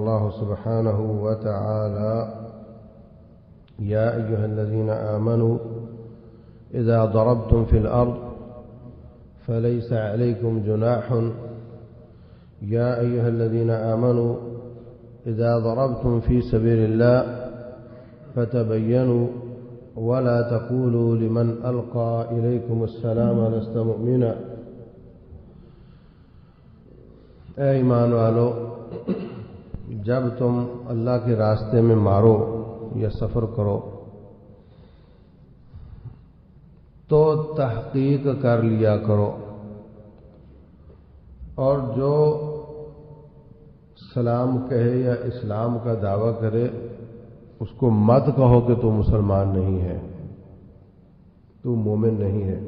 الله سبحانه وتعالى: يا أيها الذين آمنوا إذا ضربتم في الأرض فليس عليكم جناح يا أيها الذين آمنوا إذا ضربتم في سبيل الله فتبينوا ولا تقولوا لمن ألقى إليكم السلام لست مؤمنا. اے ایمان والو، جب تم اللہ کے راستے میں مارو یا سفر کرو تو تحقیق کر لیا کرو، اور جو سلام کہے یا اسلام کا دعویٰ کرے اس کو مت کہو کہ تو مسلمان نہیں ہے، تو مومن نہیں ہے۔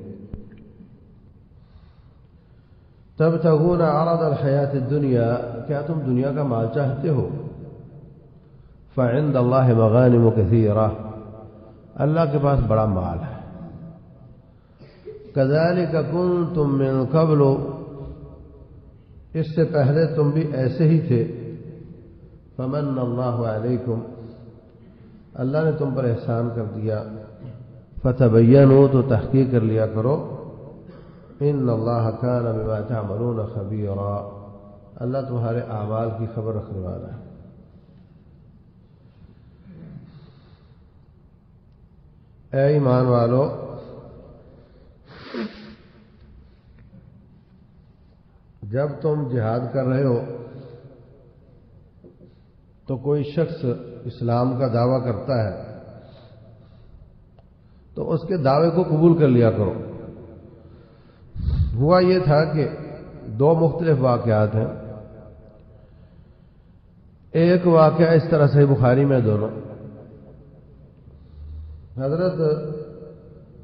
تبتغون عرض الحیات الدنیا، کیا تم دنیا کا مال چاہتے ہو؟ فعند اللہ مغانم کثیرہ، اللہ کے پاس بڑا مال ہے۔ کذالک کنتم من قبل، اس سے پہلے تم بھی ایسے ہی تھے۔ فمن اللہ علیکم، اللہ نے تم پر احسان کر دیا۔ فتبینوا، تو تحقیق کر لیا کرو۔ ان اللہ کان بما تعملون خبیرا، اللہ تمہارے اعمال کی خبر رکھنے والا ہے۔ اے ایمان والو، جب تم جہاد کر رہے ہو تو کوئی شخص اسلام کا دعویٰ کرتا ہے تو اس کے دعوے کو قبول کر لیا کرو۔ ہوا یہ تھا کہ دو مختلف واقعات ہیں۔ ایک واقعہ اس طرح سے بخاری میں دونوں، حضرت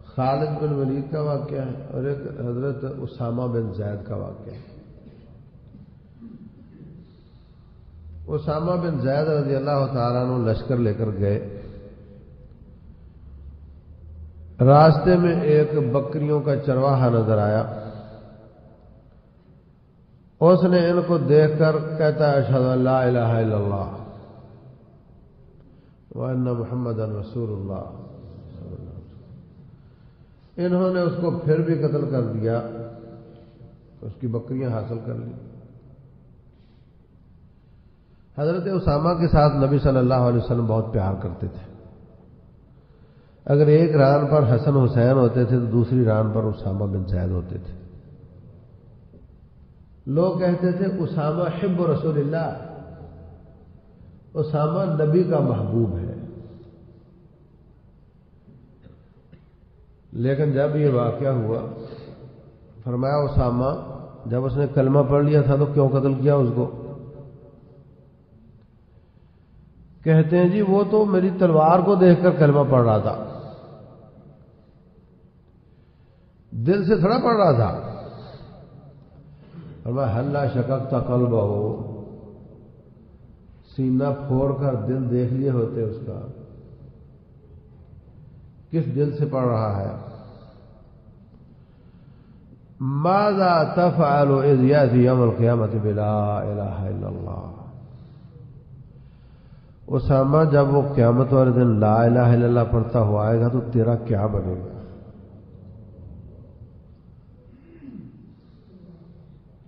خالد بن ولید کا واقعہ ہے اور ایک حضرت اسامہ بن زید کا واقعہ ہے۔ اسامہ بن زید رضی اللہ تعالیٰ عنہ لشکر لے کر گئے۔ راستے میں ایک بکریوں کا چرواہا نظر آیا، اس نے ان کو دیکھ کر کہتا ہے: اشہد ان لا الہ الا اللہ وان محمدا رسول اللہ۔ انہوں نے اس کو پھر بھی قتل کر دیا، اس کی بکریاں حاصل کر لی۔ حضرت اسامہ کے ساتھ نبی صلی اللہ علیہ وسلم بہت پیار کرتے تھے۔ اگر ایک ران پر حسن حسین ہوتے تھے تو دوسری ران پر اسامہ بن زید ہوتے تھے۔ لوگ کہتے تھے اسامہ حب رسول اللہ، اسامہ نبی کا محبوب ہے۔ لیکن جب یہ واقعہ ہوا، فرمایا اسامہ جب اس نے کلمہ پڑھ لیا تھا تو کیوں قتل کیا اس کو؟ کہتے ہیں جی وہ تو میری تلوار کو دیکھ کر کلمہ پڑھ رہا تھا، دل سے تھوڑا پڑھ رہا تھا۔ فرمایا ہلا شققت قلبہ، سینہ پھوڑ کر دل دیکھ لیے ہوتے اس کا، کس دل سے پڑھ رہا ہے۔ ماذا تفعل اذ یأتی یوم القیامۃ بلا الہ الا اللہ، اسامہ جب وہ قیامت والے دن لا الہ الا اللہ پڑھتا ہوا آئے گا تو تیرا کیا بنے گا؟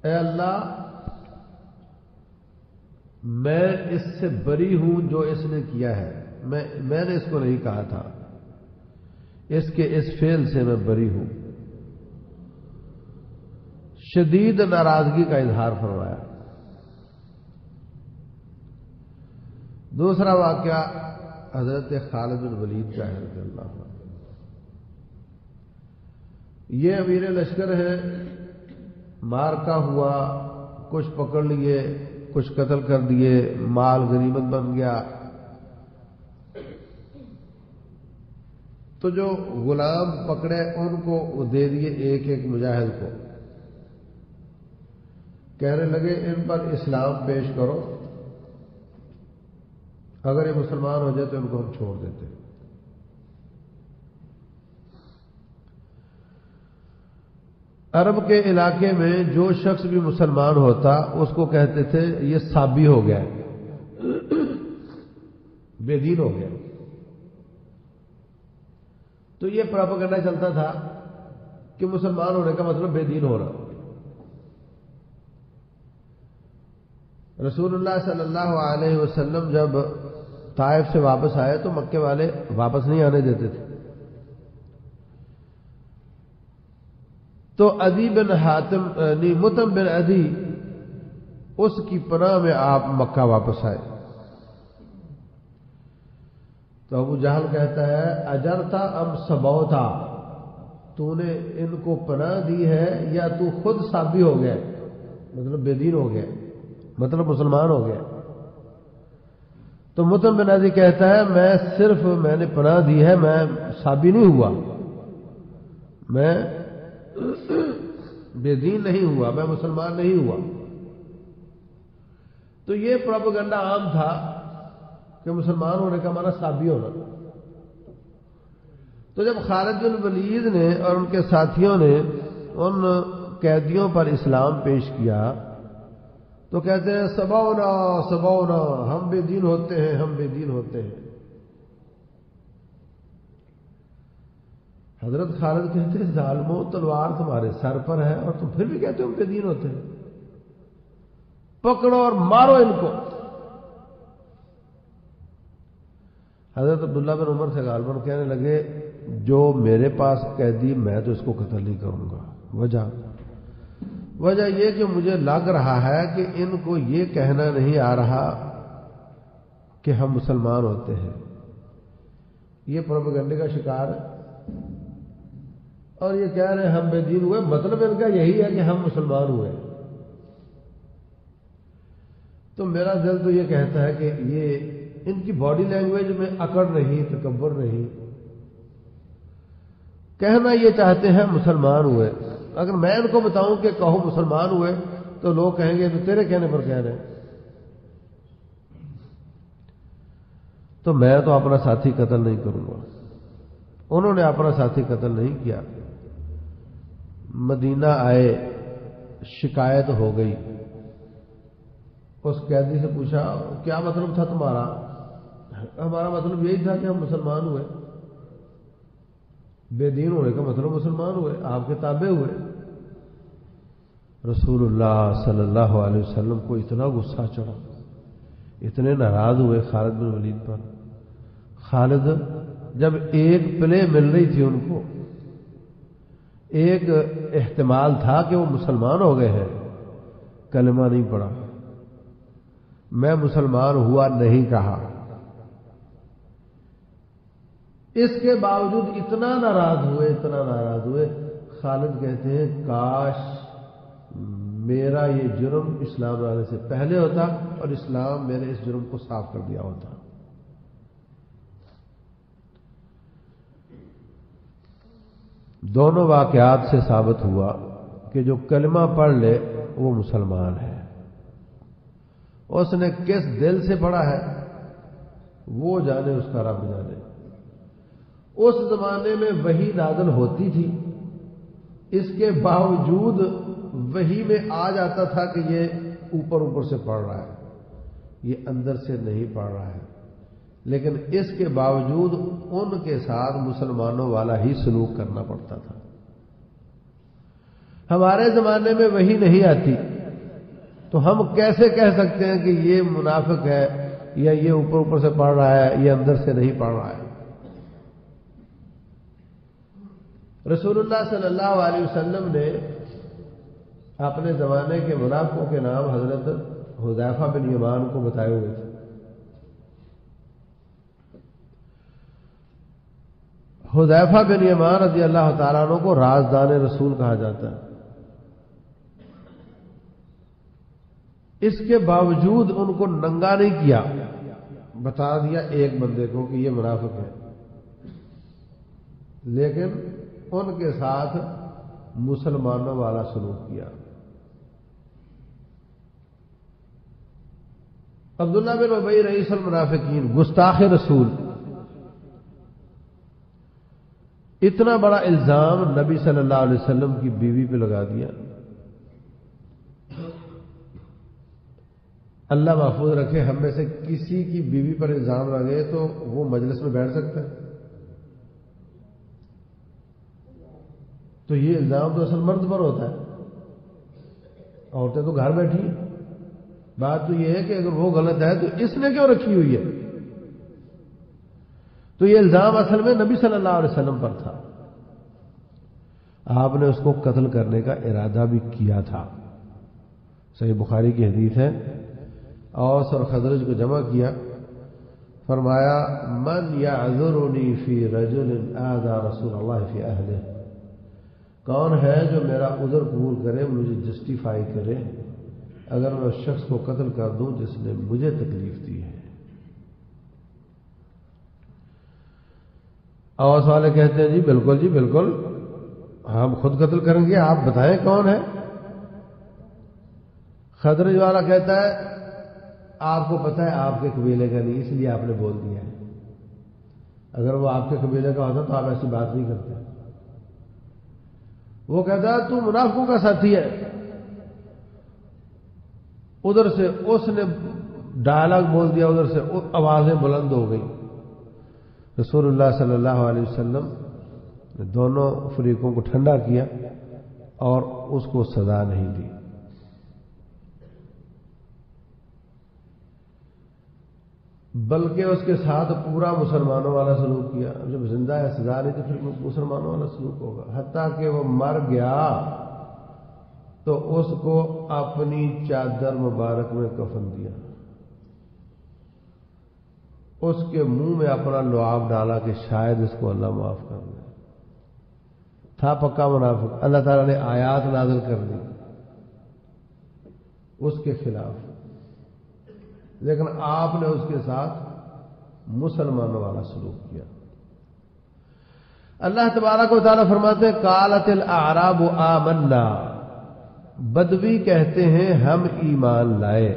اے اللہ، میں اس سے بری ہوں جو اس نے کیا ہے، میں نے اس کو نہیں کہا تھا، اس کے اس فعل سے میں بری ہوں۔ شدید ناراضگی کا اظہار فرمایا۔ دوسرا واقعہ حضرت خالد بن ولید کا ہے رضی اللہ عنہ۔ یہ امیر لشکر ہے، مارکا ہوا، کچھ پکڑ لیے، کچھ قتل کر دیے، مال غنیمت بن گیا۔ تو جو غلام پکڑے ان کو دے دیے ایک ایک مجاہد کو، کہنے لگے ان پر اسلام پیش کرو، اگر یہ مسلمان ہو جائے تو ان کو ہم چھوڑ دیتے۔ عرب کے علاقے میں جو شخص بھی مسلمان ہوتا اس کو کہتے تھے یہ صابی ہو گیا، بے دین ہو گیا. تو یہ پروپیگنڈا چلتا تھا کہ مسلمان ہونے کا مطلب بے دین ہونا. رسول اللہ صلی اللہ علیہ وسلم جب طائف سے واپس آئے تو مکے والے واپس نہیں آنے دیتے تھے. تو عدی بن حاتم مطعم بن عدی اس کی پناہ میں آپ مکہ واپس آئے. تو ابو جہل کہتا ہے اجرتا ام سبوتا، تو نے ان کو پناہ دی ہے یا تو خود سابی ہو گیا، مطلب بے دین ہو گیا، مطلب مسلمان ہو گیا. تو مطعم بن عدی کہتا ہے میں نے پناہ دی ہے، میں سابی نہیں ہوا، میں بے دین نہیں ہوا، میں مسلمان نہیں ہوا. تو یہ پروپیگنڈا عام تھا کہ مسلمان ہونے کا معنی سابی ہونا. تو جب خالد بن ولید نے اور ان کے ساتھیوں نے ان قیدیوں پر اسلام پیش کیا تو کہتے ہیں سبونا سبونا، ہم بے دین ہوتے ہیں، ہم بے دین ہوتے ہیں. حضرت خالد کہتے ہیں ظالموں، تلوار تمہارے سر پر ہے اور تم پھر بھی کہتے ہو ہم بے دین ہوتے ہیں، پکڑو اور مارو ان کو. حضرت عبداللہ بن عمر سے غالباً کہنے لگے جو میرے پاس قیدی میں تو اس کو قتل نہیں کروں گا. وجہ یہ کہ مجھے لگ رہا ہے کہ ان کو یہ کہنا نہیں آ رہا کہ ہم مسلمان ہوتے ہیں. یہ پروپیگنڈے کا شکار ہے اور یہ کہہ رہے ہیں ہم بے دین ہوئے، مطلب ان کا یہی ہے کہ ہم مسلمان ہوئے. تو میرا دل تو یہ کہتا ہے کہ یہ ان کی باڈی لینگویج میں اکڑ نہیں، تکبر نہیں، کہنا یہ چاہتے ہیں مسلمان ہوئے. اگر میں ان کو بتاؤں کہ کہو مسلمان ہوئے تو لوگ کہیں گے تو تیرے کہنے پر کہہ رہے ہیں. تو میں تو اپنا ساتھی قتل نہیں کروں گا. انہوں نے اپنا ساتھی قتل نہیں کیا. مدینہ آئے، شکایت ہو گئی. اس قیدی سے پوچھا کیا مطلب تھا تمہارا؟ ہمارا مطلب یہی تھا کہ ہم مسلمان ہوئے، بے دین ہونے کا مطلب مسلمان ہوئے، آپ کے تابع ہوئے. رسول اللہ صلی اللہ علیہ وسلم کو اتنا غصہ چڑھا، اتنے ناراض ہوئے خالد بن ولید پر. خالد جب ایک پلے مل رہی تھی ان کو، ایک احتمال تھا کہ وہ مسلمان ہو گئے ہیں، کلمہ نہیں پڑا، میں مسلمان ہوا نہیں کہا. اس کے باوجود اتنا ناراض ہوئے. خالد کہتے ہیں کاش میرا یہ جرم اسلام لانے سے پہلے ہوتا اور اسلام میرے اس جرم کو صاف کر دیا ہوتا. دونوں واقعات سے ثابت ہوا کہ جو کلمہ پڑھ لے وہ مسلمان ہے. اس نے کس دل سے پڑھا ہے وہ جانے، اس کا رب جانے. اس زمانے میں وحی نازل ہوتی تھی، اس کے باوجود وحی میں آ جاتا تھا کہ یہ اوپر سے پڑھ رہا ہے، یہ اندر سے نہیں پڑھ رہا ہے. لیکن اس کے باوجود ان کے ساتھ مسلمانوں والا ہی سلوک کرنا پڑتا تھا. ہمارے زمانے میں وحی نہیں آتی تو ہم کیسے کہہ سکتے ہیں کہ یہ منافق ہے یا یہ اوپر سے پڑھ رہا ہے، یہ اندر سے نہیں پڑھ رہا ہے. رسول اللہ صلی اللہ علیہ وسلم نے اپنے زمانے کے منافقوں کے نام حضرت حذیفہ بن یمان کو بتائے ہوئے تھے. حذیفہ بن یمان رضی اللہ تعالیٰ عنہ کو رازدان رسول کہا جاتا ہے. اس کے باوجود ان کو ننگا نہیں کیا، بتا دیا ایک بندے کو کہ یہ منافق ہے، لیکن ان کے ساتھ مسلمانوں والا سلوک کیا. عبداللہ بن ابی رئیس المنافقین، گستاخ رسول، اتنا بڑا الزام نبی صلی اللہ علیہ وسلم کی بیوی پہ لگا دیا. اللہ محفوظ رکھے ہم میں سے کسی کی بیوی پر الزام لگے تو وہ مجلس میں بیٹھ سکتا ہے؟ تو یہ الزام تو اصل مرد پر ہوتا ہے، عورتیں تو گھر بیٹھی ہیں۔ بات تو یہ ہے کہ اگر وہ غلط ہے تو اس نے کیوں رکھی ہوئی ہے؟ تو یہ الزام اصل میں نبی صلی اللہ علیہ وسلم پر تھا، آپ نے اس کو قتل کرنے کا ارادہ بھی کیا تھا۔ صحیح بخاری کی حدیث ہے، اوس اور خزرج کو جمع کیا، فرمایا من یعذرنی فی رجل آذى رسول اللہ فی اہلہ، کون ہے جو میرا عذر قبول کرے، مجھے جسٹیفائی کرے اگر میں اس شخص کو قتل کر دوں جس نے مجھے تکلیف دی ہے۔ اوس والے کہتے ہیں جی بالکل جی بالکل، ہم خود قتل کریں گے، آپ بتائیں کون ہے۔ خزرج والا کہتا ہے آپ کو پتہ ہے آپ کے قبیلے کا نہیں، اس لیے آپ نے بول دیا ہے، اگر وہ آپ کے قبیلے کا ہوتا تو آپ ایسی بات نہیں کرتے۔ وہ کہتا ہے تو منافقوں کا ساتھی ہے۔ ادھر سے اس نے ڈائلاگ بول دیا، ادھر سے آوازیں بلند ہو گئی۔ رسول اللہ صلی اللہ علیہ وسلم نے دونوں فریقوں کو ٹھنڈا کیا اور اس کو سزا نہیں دی۔ بلکہ اس کے ساتھ پورا مسلمانوں والا سلوک کیا، جب زندہ ہے سزا نہیں تو پھر مسلمانوں والا سلوک ہوگا۔ حتیٰ کہ وہ مر گیا تو اس کو اپنی چادر مبارک میں کفن دیا، اس کے منہ میں اپنا لعاب ڈالا کہ شاید اس کو اللہ معاف کر دے۔ تھا پکا منافق، اللہ تعالیٰ نے آیات نازل کر دی اس کے خلاف، لیکن آپ نے اس کے ساتھ مسلمانوں والا سلوک کیا۔ اللہ تبارک و تعالیٰ فرماتے ہیں قالت الاعراب آمنا، بدوی کہتے ہیں ہم ایمان لائے،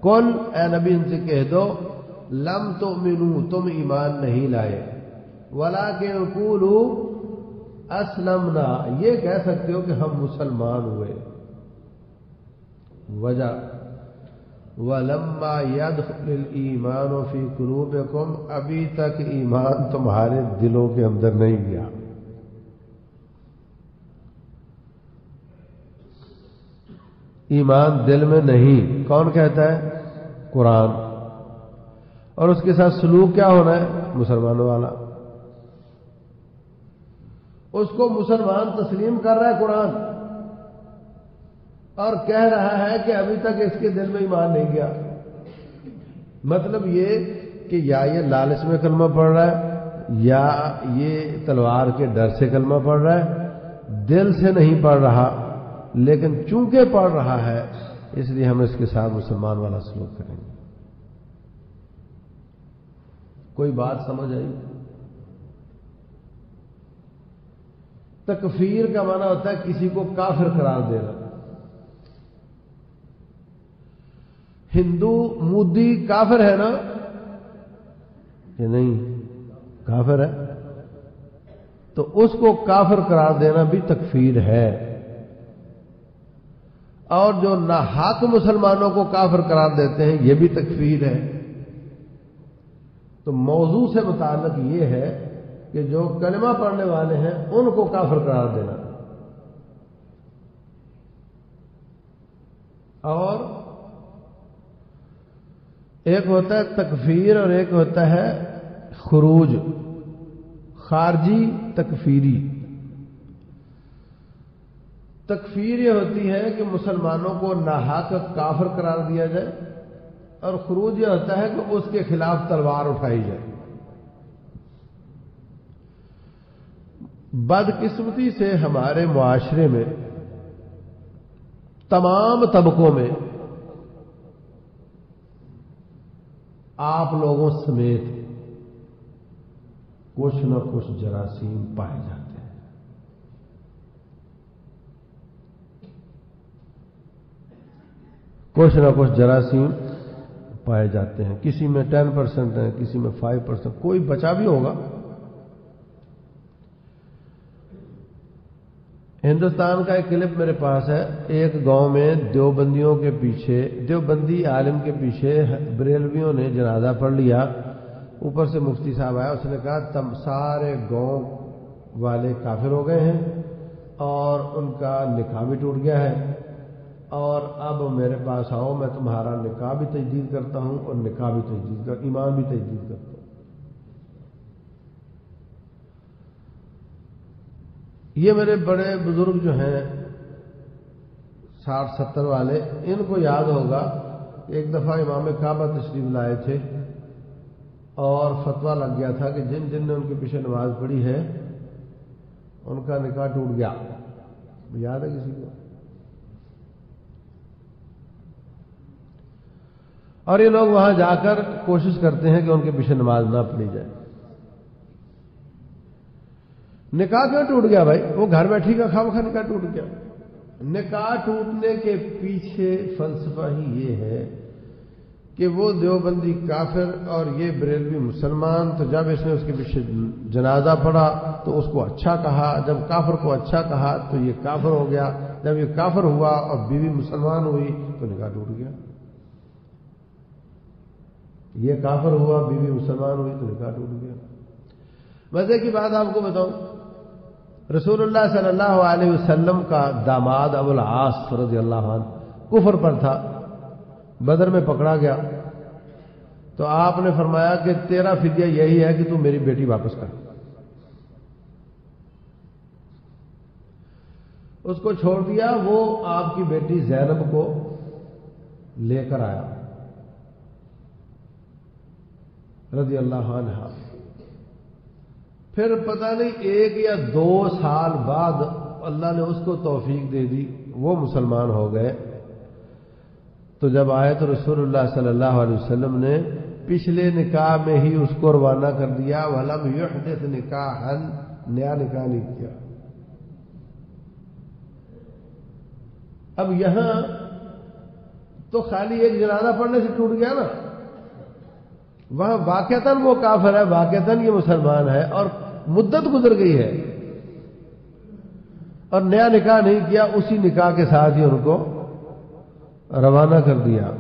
کل اے نبی ان سے کہہ دو لم تؤمنوا، تم ایمان نہیں لائے، ولکن قولوا اسلمنا، یہ کہہ سکتے ہو کہ ہم مسلمان ہوئے۔ وجہ وَلَمَّا يَدْخُلِ الْإِيمَانُ فِي قُلُوبِكُمْ، ابھی تک ایمان تمہارے دلوں کے اندر نہیں گیا۔ ایمان دل میں نہیں، کون کہتا ہے؟ قرآن۔ اور اس کے ساتھ سلوک کیا ہونا ہے؟ مسلمانوں والا۔ اس کو مسلمان تسلیم کر رہا ہے قرآن، اور کہہ رہا ہے کہ ابھی تک اس کے دل میں ایمان نہیں گیا۔ مطلب یہ کہ یا یہ لالچ میں کلمہ پڑھ رہا ہے، یا یہ تلوار کے ڈر سے کلمہ پڑھ رہا ہے، دل سے نہیں پڑھ رہا، لیکن چونکہ پڑھ رہا ہے اس لیے ہم اس کے ساتھ مسلمان والا سلوک کریں گے۔ کوئی بات سمجھ آئی؟ تکفیر کا معنی ہوتا ہے کسی کو کافر قرار دینا۔ ہندو مودی کافر ہے نا کہ نہیں؟ کافر ہے، تو اس کو کافر قرار دینا بھی تکفیر ہے، اور جو ناحق مسلمانوں کو کافر قرار دیتے ہیں یہ بھی تکفیر ہے۔ تو موضوع سے متعلق یہ ہے کہ جو کلمہ پڑھنے والے ہیں ان کو کافر قرار دینا، اور ایک ہوتا ہے تکفیر اور ایک ہوتا ہے خروج، خارجی تکفیری۔ تکفیر یہ ہوتی ہے کہ مسلمانوں کو ناحق کافر قرار دیا جائے، اور خروج یہ ہوتا ہے کہ اس کے خلاف تلوار اٹھائی جائے۔ بدقسمتی سے ہمارے معاشرے میں تمام طبقوں میں آپ لوگوں سمیت کچھ نہ کچھ جراثیم پائے جاتے ہیں۔ کچھ نہ کچھ جراثیم پائے جاتے ہیں، کسی میں 10% ہے، کسی میں 5%، کوئی بچا بھی ہوگا۔ ہندوستان کا ایک کلپ میرے پاس ہے، ایک گاؤں میں دیوبندیوں کے پیچھے، دیوبندی عالم کے پیچھے بریلویوں نے جنازہ پڑھ لیا۔ اوپر سے مفتی صاحب آیا، اس نے کہا تم سارے گاؤں والے کافر ہو گئے ہیں اور ان کا نکاح بھی ٹوٹ گیا ہے، اور اب میرے پاس آؤ، میں تمہارا نکاح بھی تجدید کرتا ہوں اور نکاح بھی تجدید کرتا ہوں، ایمان بھی تجدید کرتا ہوں۔ یہ میرے بڑے بزرگ جو ہیں 60-70 والے، ان کو یاد ہوگا ایک دفعہ امام کعبہ تشریف لائے تھے اور فتویٰ لگ گیا تھا کہ جن جن نے ان کے پیچھے نماز پڑھی ہے ان کا نکاح ٹوٹ گیا۔ یاد ہے کسی کو؟ اور یہ لوگ وہاں جا کر کوشش کرتے ہیں کہ ان کے پیچھے نماز نہ پڑھی جائے۔ نکاح کیوں ٹوٹ گیا بھائی؟ وہ گھر بیٹھی کا خواہ نکاح ٹوٹ گیا۔ نکاح ٹوٹنے کے پیچھے فلسفہ ہی یہ ہے کہ وہ دیوبندی کافر اور یہ بریلوی مسلمان، تو جب اس نے اس کے پیچھے جنازہ پڑھا تو اس کو اچھا کہا، جب کافر کو اچھا کہا تو یہ کافر ہو گیا، جب یہ کافر ہوا اور بیوی مسلمان ہوئی تو نکاح ٹوٹ گیا۔ یہ کافر ہوا، بیوی مسلمان ہوئی تو نکاح ٹوٹ گیا۔ مزے کی بات آپ کو بتاؤں، رسول اللہ صلی اللہ علیہ وسلم کا داماد ابو العاص رضی اللہ عنہ کفر پر تھا، بدر میں پکڑا گیا، تو آپ نے فرمایا کہ تیرا فدیہ یہی ہے کہ تو میری بیٹی واپس کر۔ اس کو چھوڑ دیا، وہ آپ کی بیٹی زینب کو لے کر آیا رضی اللہ عنہ۔ پھر پتہ نہیں 1 یا 2 سال بعد اللہ نے اس کو توفیق دے دی، وہ مسلمان ہو گئے۔ تو جب آئے تو رسول اللہ صلی اللہ علیہ وسلم نے پچھلے نکاح میں ہی اس کو روانہ کر دیا، وَلَمْ يُحْدِثْ نِكَاحًا، نیا نکاح نہیں کیا۔ اب یہاں تو خالی ایک جنازہ پڑھنے سے ٹوٹ گیا نا، وہاں واقعتاً وہ کافر ہے، واقعتاً یہ مسلمان ہے اور مدت گزر گئی ہے اور نیا نکاح نہیں کیا، اسی نکاح کے ساتھ ہی ان کو روانہ کر دیا،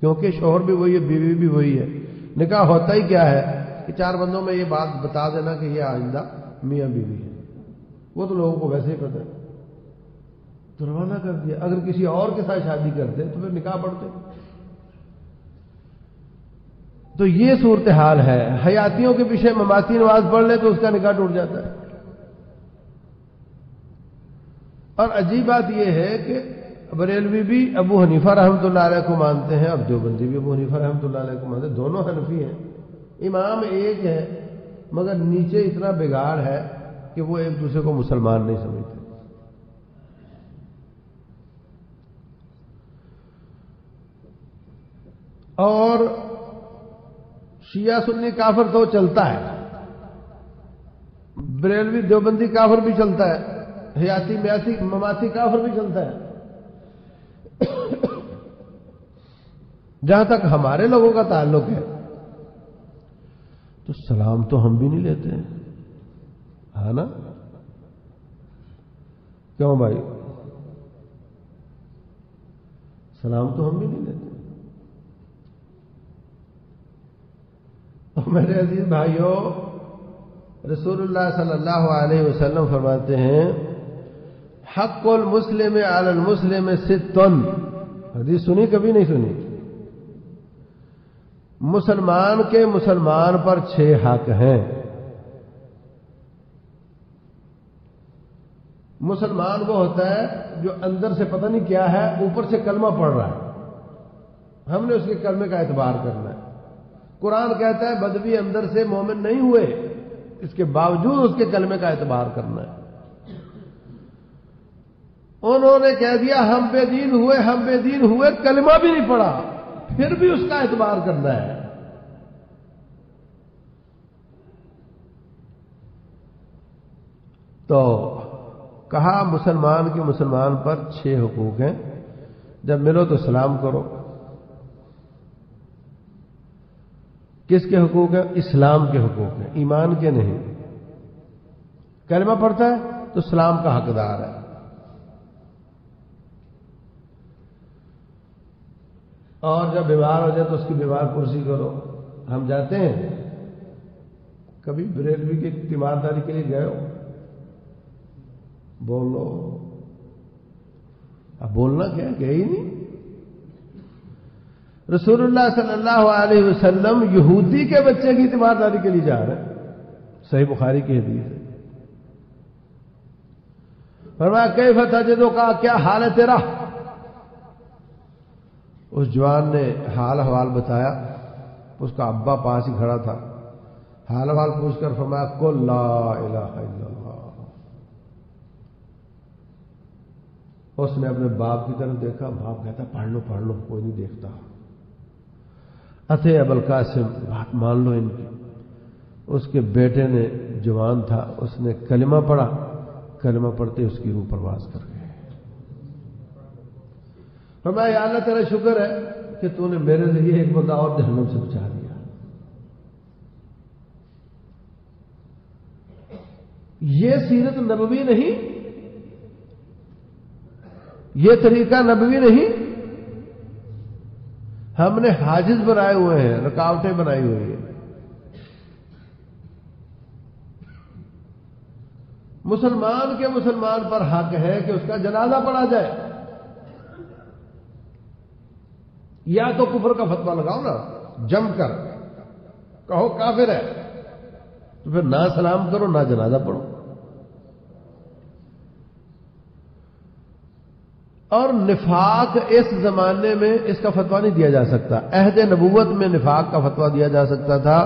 کیونکہ شوہر بھی وہی ہے، بیوی بھی وہی ہے۔ نکاح ہوتا ہی کیا ہے کہ 4 بندوں میں یہ بات بتا دینا کہ یہ آئندہ میاں بیوی ہے، وہ تو لوگوں کو ویسے ہی پتہ ہے، تو روانہ کر دیا۔ اگر کسی اور کے ساتھ شادی کرتے تو پھر نکاح پڑھتے۔ تو یہ صورتحال ہے، حیاتیوں کے پیچھے مماتی نماز پڑھ لے تو اس کا نکاح ٹوٹ جاتا ہے۔ اور عجیب بات یہ ہے کہ بریلوی بھی ابو حنیفہ رحمۃ اللہ علیہ کو مانتے ہیں اور دیوبندی بھی ابو حنیفہ رحمۃ اللہ علیہ کو مانتے ہیں، دونوں حنفی ہیں، امام ایک ہے، مگر نیچے اتنا بگاڑ ہے کہ وہ ایک دوسرے کو مسلمان نہیں سمجھتے۔ اور شیعہ سنی کافر تو چلتا ہے، بریلوی دیوبندی کافر بھی چلتا ہے، حیاتی میاتی مماتی کافر بھی چلتا ہے۔ جہاں تک ہمارے لوگوں کا تعلق ہے تو سلام تو ہم بھی نہیں لیتے ہیں، ہے نا؟ کیوں بھائی؟ سلام تو ہم بھی نہیں لیتے۔ میرے عزیز بھائیوں، رسول اللہ صلی اللہ علیہ وسلم فرماتے ہیں حق المسلم علی المسلم 6، حدیث سنی کبھی نہیں سنی؟ مسلمان کے مسلمان پر 6 حق ہیں۔ مسلمان وہ ہوتا ہے جو اندر سے پتہ نہیں کیا ہے، اوپر سے کلمہ پڑھ رہا ہے، ہم نے اس کے کلمے کا اعتبار کرنا ہے۔ قرآن کہتا ہے بدوی اندر سے مومن نہیں ہوئے، اس کے باوجود اس کے کلمے کا اعتبار کرنا ہے۔ انہوں نے کہہ دیا ہم بے دین ہوئے، ہم بے دین ہوئے، کلمہ بھی نہیں پڑھا، پھر بھی اس کا اعتبار کرنا ہے۔ تو کہا مسلمان کے مسلمان پر 6 حقوق ہیں، جب ملو تو سلام کرو۔ کس کے حقوق ہیں؟ اسلام کے حقوق ہیں، ایمان کے نہیں۔ کلمہ پڑھتا ہے تو سلام کا حقدار ہے. اور جب بیمار ہو جائے تو اس کی بیمار پرسی کرو. ہم جاتے ہیں کبھی بریلوی کی تیمارداری کے لیے گئے ہو؟ بولو. اب بولنا کیا ہے؟ گئے ہی نہیں. رسول اللہ صلی اللہ علیہ وسلم یہودی کے بچے کی تیمارداری کے لیے جا رہے ہیں. صحیح بخاری کی حدیث ہے. فرمایا کیف تجدو کا کیا حال ہے تیرا؟ اس جوان نے حال حوال بتایا. اس کا ابا پاس ہی کھڑا تھا. حال حوال پوچھ کر فرمایا قل لا الہ الا اللہ. اس نے اپنے باپ کی طرف دیکھا. باپ کہتا پڑھ لو پڑھ لو. کوئی نہیں دیکھتا. اتے ابوالقاسم بات مان لو ان کی. اس کے بیٹے نے جوان تھا, اس نے کلمہ پڑھا. کلمہ پڑھتے اس کی روح پرواز کر گئے. فرمایا یا اللہ تیرا شکر ہے کہ تو نے میرے ذریعے ایک بندہ اور جہنم سے بچا دیا. یہ سیرت نبوی نہیں, یہ طریقہ نبوی نہیں. ہم نے حاجز بنائے ہوئے ہیں, رکاوٹیں بنائی ہوئی ہیں. مسلمان کے مسلمان پر حق ہے کہ اس کا جنازہ پڑھا جائے. یا تو کفر کا فتویٰ لگاؤ نا جم کر, کہو کافر ہے, تو پھر نہ سلام کرو نہ جنازہ پڑھو. اور نفاق اس زمانے میں اس کا فتویٰ نہیں دیا جا سکتا. عہد نبوت میں نفاق کا فتویٰ دیا جا سکتا تھا,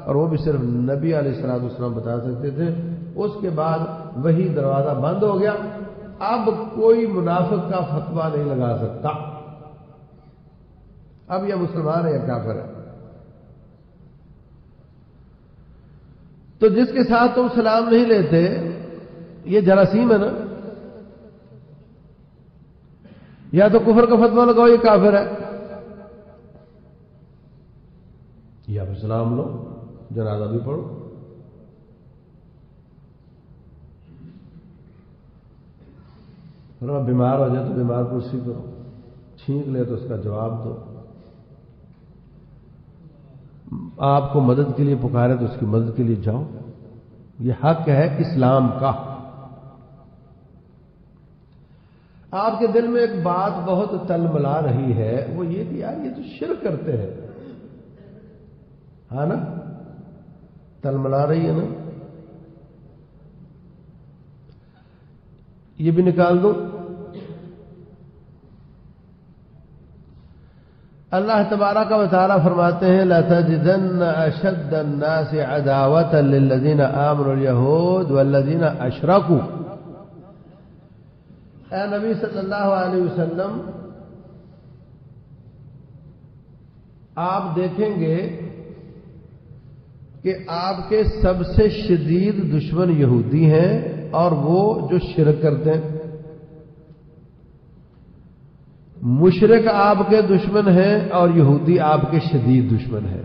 اور وہ بھی صرف نبی علیہ الصلوۃ والسلام بتا سکتے تھے. اس کے بعد وہی دروازہ بند ہو گیا. اب کوئی منافق کا فتویٰ نہیں لگا سکتا. اب یہ مسلمان ہے یا کافر ہے. تو جس کے ساتھ تم سلام نہیں لیتے یہ جراثیم ہے نا. یا تو کفر کا فتویٰ لگاؤ یہ کافر ہے, یا پھر سلام لو جنازہ بھی پڑھو. بیمار ہو جائے تو بیمار پرسی کرو, چھینک لے تو اس کا جواب دو. آپ کو مدد کے لیے پکارے تو اس کی مدد کے لیے جاؤ. یہ حق ہے اسلام کا. آپ کے دل میں ایک بات بہت تلملا رہی ہے, وہ یہ کہ یار یہ تو شرک کرتے ہیں. ہاں نا, تلملا رہی ہے نا. یہ بھی نکال دو. اللہ تبارک و تعالی فرماتے ہیں لَتَجِدَنَّ أَشَدَّ النَّاسِ عَدَاوَةً لِلَّذِينَ آمَنُوا الْيَهُودُ وَالَّذِينَ أَشْرَكُوا. اے نبی صلی اللہ علیہ وسلم, آپ دیکھیں گے کہ آپ کے سب سے شدید دشمن یہودی ہیں اور وہ جو شرک کرتے ہیں. مشرک آپ کے دشمن ہیں اور یہودی آپ کے شدید دشمن ہیں.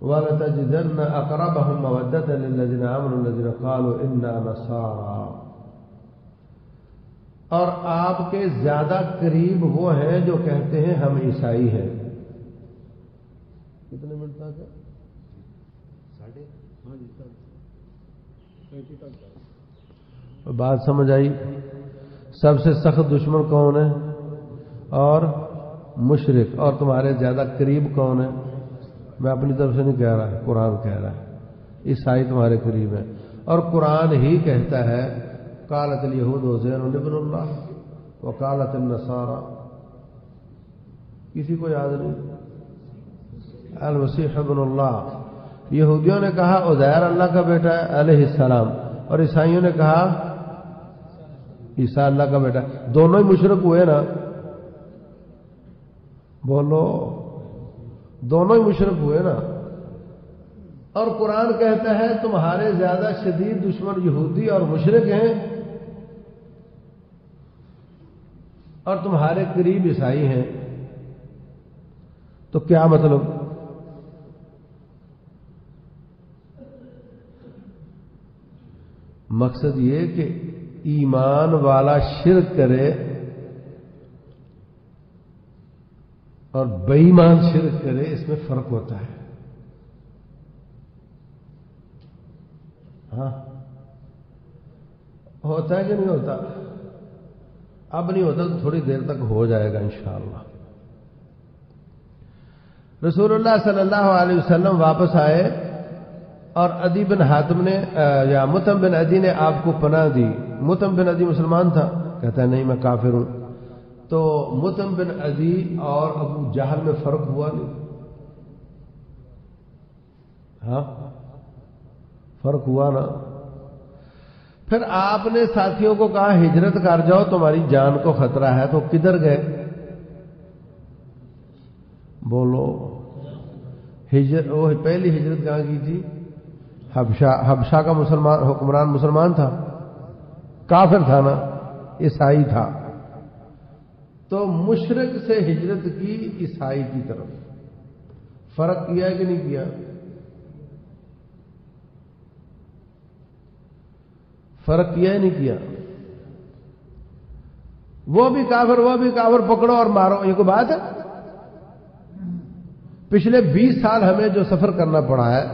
وَلَتَجِدَنَّ أَقْرَبَهُمْ مَوَدَّةً لِلَّذِينَ آمَنُوا الَّذِينَ قَالُوا إِنَّا نَصَارَىٰ. اور آپ کے زیادہ قریب وہ ہیں جو کہتے ہیں ہم عیسائی ہیں. کتنے منٹ تک ہے؟ بات سمجھ آئی؟ سب سے سخت دشمن کون ہے اور مشرک, اور تمہارے زیادہ قریب کون ہے؟ میں اپنی طرف سے نہیں کہہ رہا, قرآن کہہ رہا ہے. عیسائی تمہارے قریب ہے, اور قرآن ہی کہتا ہے قالت الیہود عزیر ابن اللہ وقالت النصارى. کسی کو یاد نہیں؟ المسیح ابن اللہ. یہودیوں نے کہا عزیر اللہ کا بیٹا ہے علیہ السلام, اور عیسائیوں نے کہا عیسیٰ اللہ کا بیٹا. دونوں ہی مشرک ہوئے نا, بولو, دونوں ہی مشرک ہوئے نا. اور قرآن کہتا ہے تمہارے زیادہ شدید دشمن یہودی اور مشرک ہیں, اور تمہارے قریب عیسائی ہیں. تو کیا مطلب؟ مقصد یہ کہ ایمان والا شرک کرے اور بے ایمان شرک کرے، اس میں فرق ہوتا ہے۔ ہاں ہوتا ہے کہ نہیں ہوتا؟ اب نہیں ہوتا تو تھوڑی دیر تک ہو جائے گا انشاءاللہ۔ رسول اللہ صلی اللہ علیہ وسلم واپس آئے اور عدی بن حاتم نے یا مطعم بن عدی نے آپ کو پناہ دی۔ مطعم بن عدی مسلمان تھا، کہتا ہے نہیں میں کافر ہوں۔ تو مطعم بن عدی اور ابو جہل میں فرق ہوا نہیں؟ ہاں فرق ہوا نا۔ پھر آپ نے ساتھیوں کو کہا ہجرت کر جاؤ، تمہاری جان کو خطرہ ہے۔ تو کدھر گئے؟ بولو۔ پہلی ہجرت کہاں کی تھی؟ حبشہ کا حکمران مسلمان تھا، کافر تھا نا، عیسائی تھا۔ تو مشرک سے ہجرت کی عیسائی کی طرف۔ فرق کیا ہے کہ نہیں کیا؟ فرق کیا ہے نہیں کیا؟ وہ بھی کافر پکڑو اور مارو، یہ کوئی بات ہے؟ پچھلے 20 سال ہمیں جو سفر کرنا پڑا ہے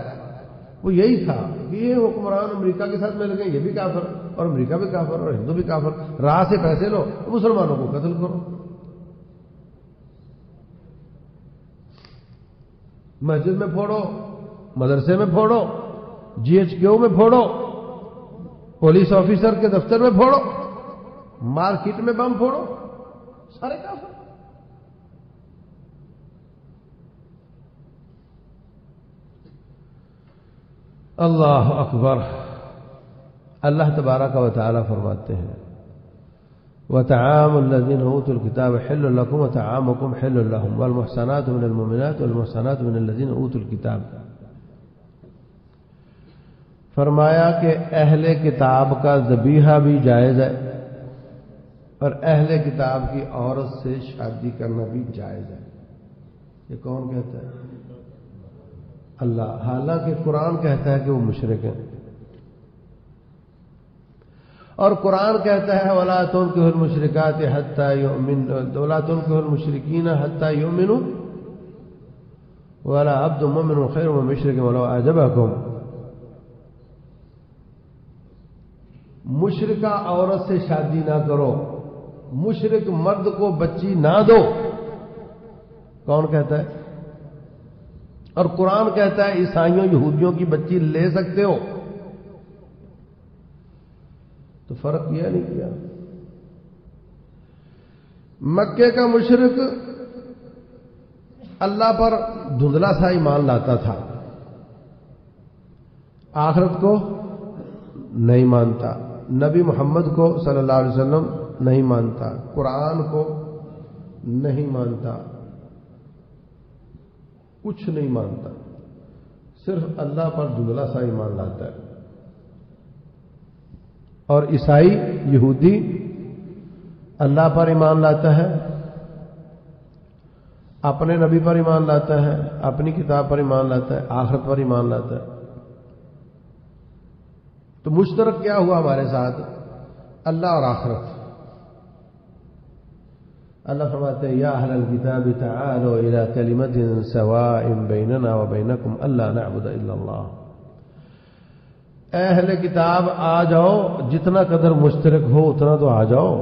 وہ یہی تھا کہ یہ حکمران امریکہ کے ساتھ مل گئے، یہ بھی کافر اور امریکہ بھی کافر اور ہندو بھی کافر، راہ سے پیسے لو، مسلمانوں کو قتل کرو، مسجد میں پھوڑو، مدرسے میں پھوڑو، GHQ میں پھوڑو، پولیس آفیسر کے دفتر میں پھوڑو، مارکیٹ میں بم پھوڑو، سارے کافر۔ اللہ اکبر۔ اللہ تبارک و تعالی فرماتے ہیں وَطَعَامُ الَّذِينَ أُوتُوا الْكِتَابَ حِلٌّ لَكُمْ وَطَعَامُكُمْ حِلٌّ لَهُمْ وَالْمُحْصَنَاتُ مِنَ الْمُؤْمِنَاتِ وَالْمُحْصَنَاتُ مِنَ الَّذِينَ أُوتُوا الْكِتَابَ۔ فرمایا کہ اہل کتاب کا ذبیحہ بھی جائز ہے اور اہل کتاب کی عورت سے شادی کرنا بھی جائز ہے۔ یہ کون کہتا ہے؟ اللہ۔ حالانکہ قرآن کہتا ہے کہ وہ مشرک ہیں، اور قرآن کہتا ہے وَلَا تُنكِحُوا الْمُشْرِكَاتِ حَتَّى يُؤْمِنُوا وَلَا تُنكِحُوا الْمُشْرِكِينَ حَتَّى يُؤْمِنُوا وَلَا عَبْدٌ مُؤْمِنٌ خَيْرٌ مِّن مُّشْرِكٍ وَلَوْ أَعْجَبَكُمْ۔ مشرکہ عورت سے شادی نہ کرو، مشرک مرد کو بچی نہ دو۔ کون کہتا ہے؟ اور قرآن کہتا ہے عیسائیوں یہودیوں کی بچی لے سکتے ہو۔ تو فرق کیا نہیں کیا؟ مکے کا مشرک اللہ پر دھندلا سا ایمان لاتا تھا، آخرت کو نہیں مانتا، نبی محمد کو صلی اللہ علیہ وسلم نہیں مانتا، قرآن کو نہیں مانتا، کچھ نہیں مانتا، صرف اللہ پر دھندلا سا ایمان لاتا ہے۔ اور عیسائی یہودی اللہ پر ایمان لاتا ہے، اپنے نبی پر ایمان لاتا ہے، اپنی کتاب پر ایمان لاتا ہے، آخرت پر ایمان لاتا ہے۔ تو مشترک کیا ہوا ہمارے ساتھ؟ اللہ اور آخرت۔ اللہ فرماتے ہیں یا اہل الکتاب تعالوا الی کلمۃ سواء بیننا وبینکم الا نعبد الا اللہ۔ اہل کتاب آ جاؤ، جتنا قدر مشترک ہو اتنا تو آ جاؤ،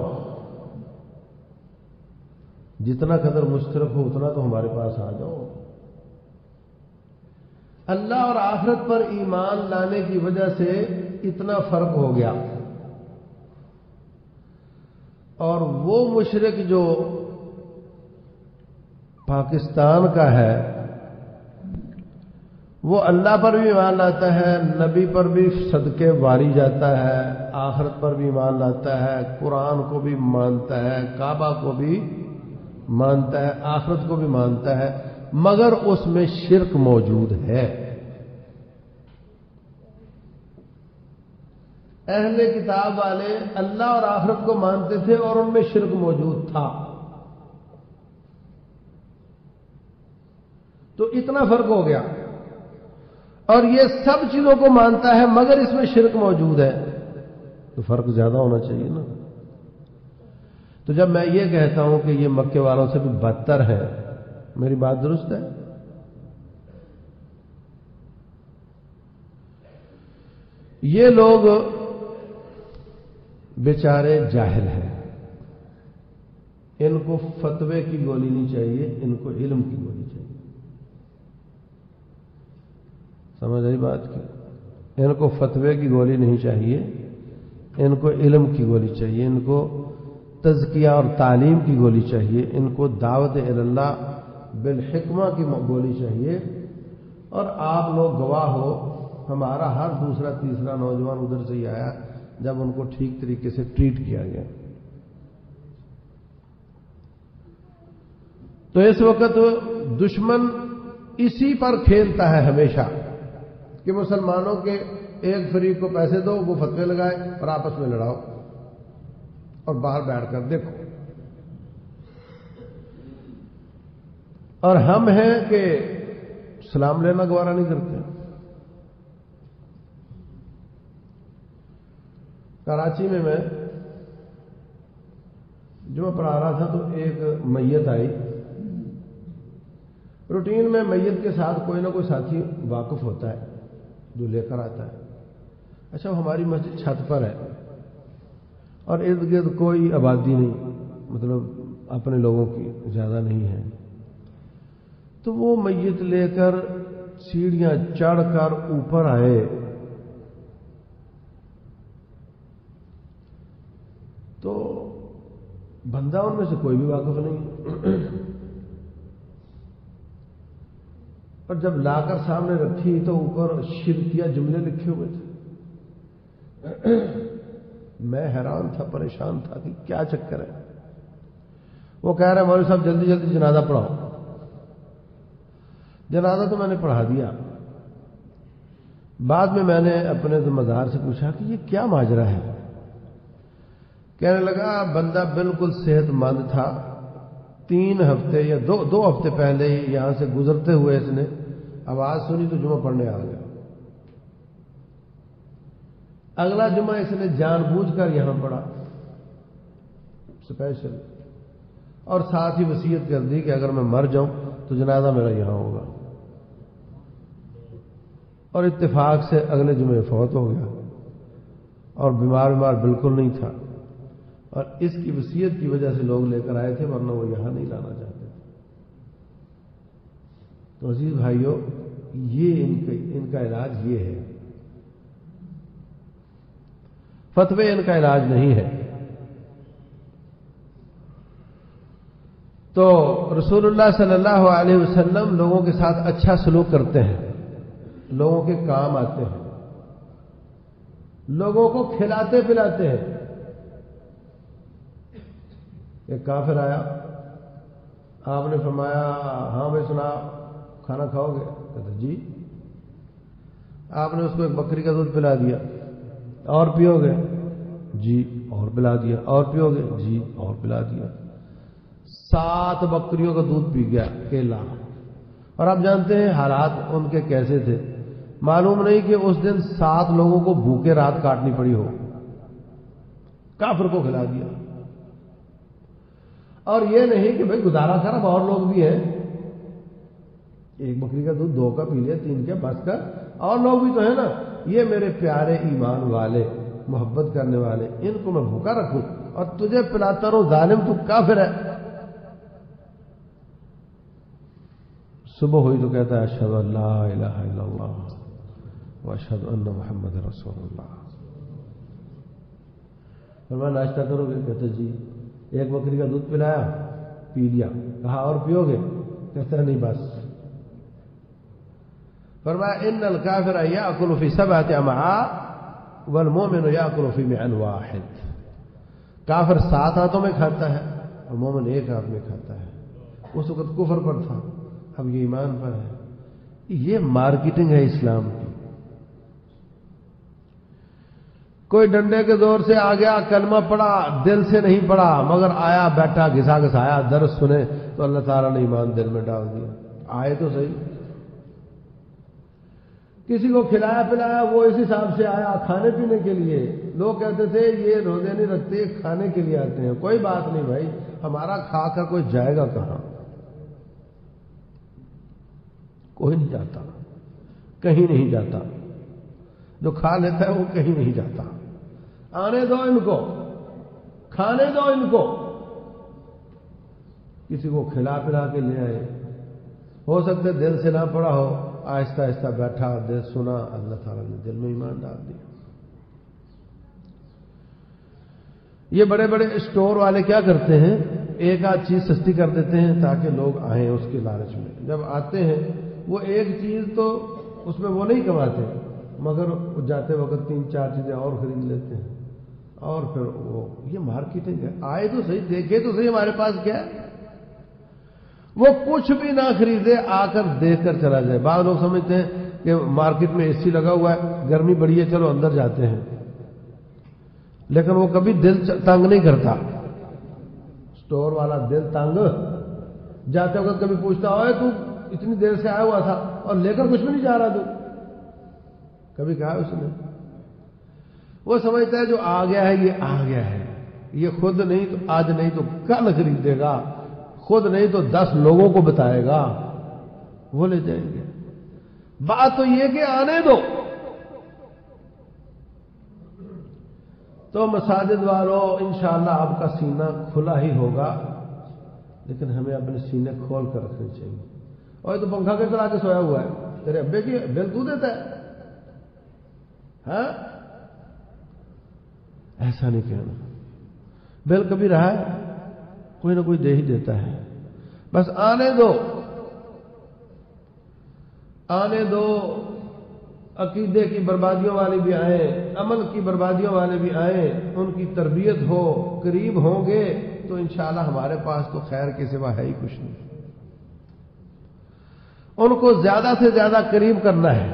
جتنا قدر مشترک ہو اتنا تو ہمارے پاس آ جاؤ۔ اللہ اور آخرت پر ایمان لانے کی وجہ سے اتنا فرق ہو گیا، اور وہ مشرک جو پاکستان کا ہے وہ اللہ پر بھی ایمان لاتا ہے، نبی پر بھی صدقے واری جاتا ہے، آخرت پر بھی ایمان لاتا ہے، قرآن کو بھی مانتا ہے، کعبہ کو بھی مانتا ہے، آخرت کو بھی مانتا ہے، مگر اس میں شرک موجود ہے۔ اہل کتاب والے اللہ اور آخرت کو مانتے تھے اور ان میں شرک موجود تھا۔ تو اتنا فرق ہو گیا، اور یہ سب چیزوں کو مانتا ہے مگر اس میں شرک موجود ہے۔ تو فرق زیادہ ہونا چاہیے نا. تو جب میں یہ کہتا ہوں کہ یہ مکے والوں سے بھی بدتر ہے، میری بات درست ہے؟ یہ لوگ بیچارے جاہل ہیں، ان کو فتوے کی گولی نہیں چاہیے، ان کو علم کی گولی چاہیے. سمجھ آئی بات کی؟ ان کو فتوے کی گولی نہیں چاہیے، ان کو علم کی گولی چاہیے، ان کو تزکیہ اور تعلیم کی گولی چاہیے، ان کو دعوت اللہ بالحکمہ کی گولی چاہیے. اور آپ لوگ گواہ ہو، ہمارا ہر دوسرا تیسرا نوجوان ادھر سے ہی آیا جب ان کو ٹھیک طریقے سے ٹریٹ کیا گیا. تو اس وقت دشمن اسی پر کھیلتا ہے ہمیشہ کہ مسلمانوں کے ایک فریق کو پیسے دو، وہ فتوے لگائے اور آپس میں لڑاؤ اور باہر بیٹھ کر دیکھو. اور ہم ہیں کہ سلام لینا گوارا نہیں کرتے. کراچی میں جو پڑھا رہا تھا تو ایک میت آئی. روٹین میں میت کے ساتھ کوئی نہ کوئی ساتھی واقف ہوتا ہے جو لے کر آتا ہے. اچھا، ہماری مسجد چھت پر ہے اور ارد گرد کوئی آبادی نہیں، مطلب اپنے لوگوں کی زیادہ نہیں ہے. تو وہ میت لے کر سیڑھیاں چڑھ کر اوپر آئے. تو بندہ ان میں سے کوئی بھی واقف نہیں. اور جب لا کر سامنے رکھی تو اوپر شرکیہ جملے لکھے ہوئے تھے. میں حیران تھا، پریشان تھا کہ کیا چکر ہے. وہ کہہ رہے مولوی صاحب جلدی جلدی جنازہ پڑھاؤ. جنازہ تو میں نے پڑھا دیا. بعد میں نے اپنے ذمہ دار سے پوچھا کہ یہ کیا ماجرا ہے. کہنے لگا بندہ بالکل صحت مند تھا، 3 ہفتے یا دو ہفتے پہلے ہی یہاں سے گزرتے ہوئے اس نے آواز سنی تو جمعہ پڑھنے آ گیا. اگلا جمعہ اس نے جان بوجھ کر یہاں پڑھا اسپیشل، اور ساتھ ہی وصیت کر دی کہ اگر میں مر جاؤں تو جنازہ میرا یہاں ہوگا. اور اتفاق سے اگلے جمعے فوت ہو گیا اور بیمار بالکل نہیں تھا. اور اس کی وصیت کی وجہ سے لوگ لے کر آئے تھے، ورنہ وہ یہاں نہیں لانا چاہتے. تو عزیز بھائیوں، یہ ان کا علاج یہ ہے. فتوے ان کا علاج نہیں ہے. تو رسول اللہ صلی اللہ علیہ وسلم لوگوں کے ساتھ اچھا سلوک کرتے ہیں، لوگوں کے کام آتے ہیں، لوگوں کو کھلاتے پلاتے ہیں. ایک کافر آیا، آپ نے فرمایا ہاں بھائی سنا، کھانا کھاؤ گے؟ کہتے جی. آپ نے اس کو ایک بکری کا دودھ پلا دیا. اور پیو گے؟ جی. اور پلا دیا. اور پیو گے؟ جی. اور پلا دیا. 7 بکریوں کا دودھ پی گیا اکیلا. اور آپ جانتے ہیں حالات ان کے کیسے تھے. معلوم نہیں کہ اس دن 7 لوگوں کو بھوکے رات کاٹنی پڑی ہو. کافر کو کھلا دیا. اور یہ نہیں کہ بھئی گزارا کر، اب اور لوگ بھی ہیں. ایک بکری کا دودھ 2 کا پی لیا، 3 کا بس کر، اور لوگ بھی تو ہیں نا. یہ میرے پیارے ایمان والے، محبت کرنے والے، ان کو میں بھوکا رکھوں اور تجھے پلاتا رہوں؟ ظالم، تو کافر ہے. صبح ہوئی تو کہتا ہے اشہد ان لا الہ الا اللہ واشہد ان محمد رسول اللہ. فرمایا ناشتہ کرو گے؟ کہتے جی. ایک بکری کا دودھ پلایا، پی لیا. کہا اور پیو گے؟ کہتا نہیں بس. فرمایا ان الکافر یاکل فی 7 امعاء والمؤمن یاکل فی معن واحد. کافر 7 ہاتھوں میں کھاتا ہے اور مومن 1 ہاتھ میں کھاتا ہے. اس وقت کفر پر تھا، اب یہ ایمان پر ہے. یہ مارکیٹنگ ہے اسلام کی. کوئی ڈنڈے کے زور سے آ گیا، کلمہ پڑا، دل سے نہیں پڑا، مگر آیا بیٹھا گھسا گھسایا، درس سنے تو اللہ تعالیٰ نے ایمان دل میں ڈال دیا. آئے تو صحیح. کسی کو کھلایا پلایا، وہ اس حساب سے آیا کھانے پینے کے لیے، لوگ کہتے تھے یہ روزے نہیں رکھتے، کھانے کے لیے آتے ہیں۔ کوئی بات نہیں بھائی، ہمارا کھا کر کوئی جائے گا کہاں؟ کوئی نہیں جاتا، کہیں نہیں جاتا۔ جو کھا لیتا ہے وہ کہیں نہیں جاتا۔ آنے دو ان کو، کھانے دو ان کو، کسی کو کھلا پلا کے لے آئے۔ ہو سکتا ہے دل سے نہ پڑا ہو، آہستہ آہستہ بیٹھا، دل سنا، اللہ تعالیٰ نے دل میں ایمان ڈال دیا۔ یہ بڑے بڑے اسٹور والے کیا کرتے ہیں، ایک آدھ چیز سستی کر دیتے ہیں تاکہ لوگ آئیں اس کے لالچ میں۔ جب آتے ہیں وہ ایک چیز تو اس میں وہ نہیں کماتے، مگر جاتے وقت 3-4 چیزیں اور خرید لیتے ہیں، اور پھر وہ یہ مارکیٹنگ ہے۔ آئے تو صحیح، دیکھے تو صحیح ہمارے پاس کیا ہے۔ وہ کچھ بھی نہ خریدے، آ کر دیکھ کر چلا جائے۔ بعض لوگ سمجھتے ہیں کہ مارکیٹ میں اے سی لگا ہوا ہے، گرمی بڑی ہے، چلو اندر جاتے ہیں، لیکن وہ کبھی دل تنگ نہیں کرتا۔ اسٹور والا دل تنگ جاتے وقت کبھی پوچھتا ہوئے تو اتنی دیر سے آیا ہوا تھا اور لے کر کچھ بھی نہیں جا رہا، تو کبھی کہا اس نے؟ وہ سمجھتا ہے جو آ گیا ہے یہ آ گیا ہے، یہ خود نہیں تو آج نہیں تو کل خریدے گا، خود نہیں تو 10 لوگوں کو بتائے گا، وہ لے جائیں گے۔ بات تو یہ کہ آنے دو۔ تو مساجد والوں انشاءاللہ آپ کا سینہ کھلا ہی ہوگا، لیکن ہمیں اپنے سینے کھول کر رکھنے چاہیے۔ اور تو پنکھا کے چلا کے سویا ہوا ہے، تیرے ابے کی بل تو دیتا ہے، ہاں؟ ایسا نہیں کہنا، بل کبھی رہا ہے، کوئی نہ کوئی دے ہی دیتا ہے۔ بس آنے دو، آنے دو۔ عقیدے کی بربادیوں والے بھی آئیں، عمل کی بربادیوں والے بھی آئیں، ان کی تربیت ہو، قریب ہوں گے تو انشاءاللہ ہمارے پاس تو خیر کے سوا ہے ہی کچھ نہیں۔ ان کو زیادہ سے زیادہ قریب کرنا ہے۔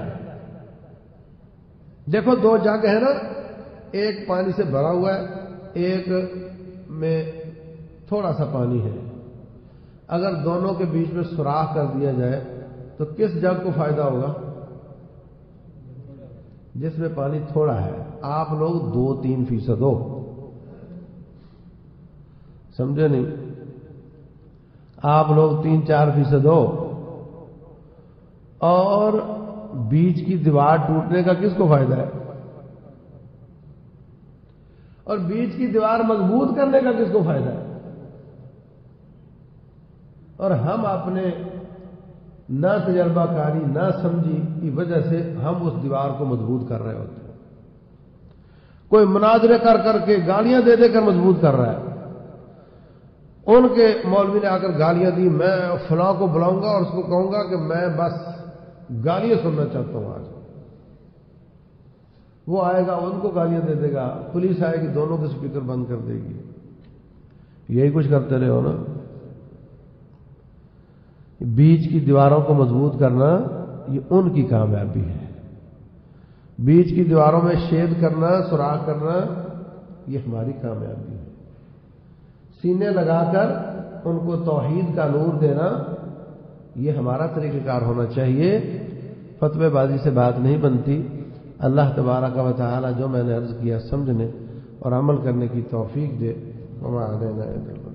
دیکھو 2 جگ ہے نا، ایک پانی سے بھرا ہوا ہے، ایک میں تھوڑا سا پانی ہے۔ اگر دونوں کے بیچ میں سوراخ کر دیا جائے تو کس جگ کو فائدہ ہوگا؟ جس میں پانی تھوڑا ہے۔ آپ لوگ 2-3% ہو، سمجھے نہیں؟ آپ لوگ 3-4% ہو، اور بیچ کی دیوار ٹوٹنے کا کس کو فائدہ ہے؟ اور بیچ کی دیوار مضبوط کرنے کا کس کو فائدہ ہے؟ اور ہم اپنے نہ تجربہ کاری، نہ سمجھی کی وجہ سے ہم اس دیوار کو مضبوط کر رہے ہوتے ہیں۔ کوئی مناظرے کر کر کے گالیاں دے دے کر مضبوط کر رہا ہے۔ ان کے مولوی نے آ کر گالیاں دی، میں فلاں کو بلاؤں گا اور اس کو کہوں گا کہ میں بس گالیاں سننا چاہتا ہوں آج۔ وہ آئے گا، ان کو گالیاں دے دے گا، پولیس آئے گی، دونوں کے سپیکر بند کر دے گی۔ یہی کچھ کرتے رہے ہو نا۔ بیچ کی دیواروں کو مضبوط کرنا یہ ان کی کامیابی ہے۔ بیچ کی دیواروں میں شید کرنا، سوراخ کرنا، یہ ہماری کامیابی ہے۔ سینے لگا کر ان کو توحید کا نور دینا، یہ ہمارا طریقہ کار ہونا چاہیے۔ فتوی بازی سے بات نہیں بنتی۔ اللہ تبارک و تعالی جو میں نے عرض کیا سمجھنے اور عمل کرنے کی توفیق دے۔ وما علینا الا البلاغ۔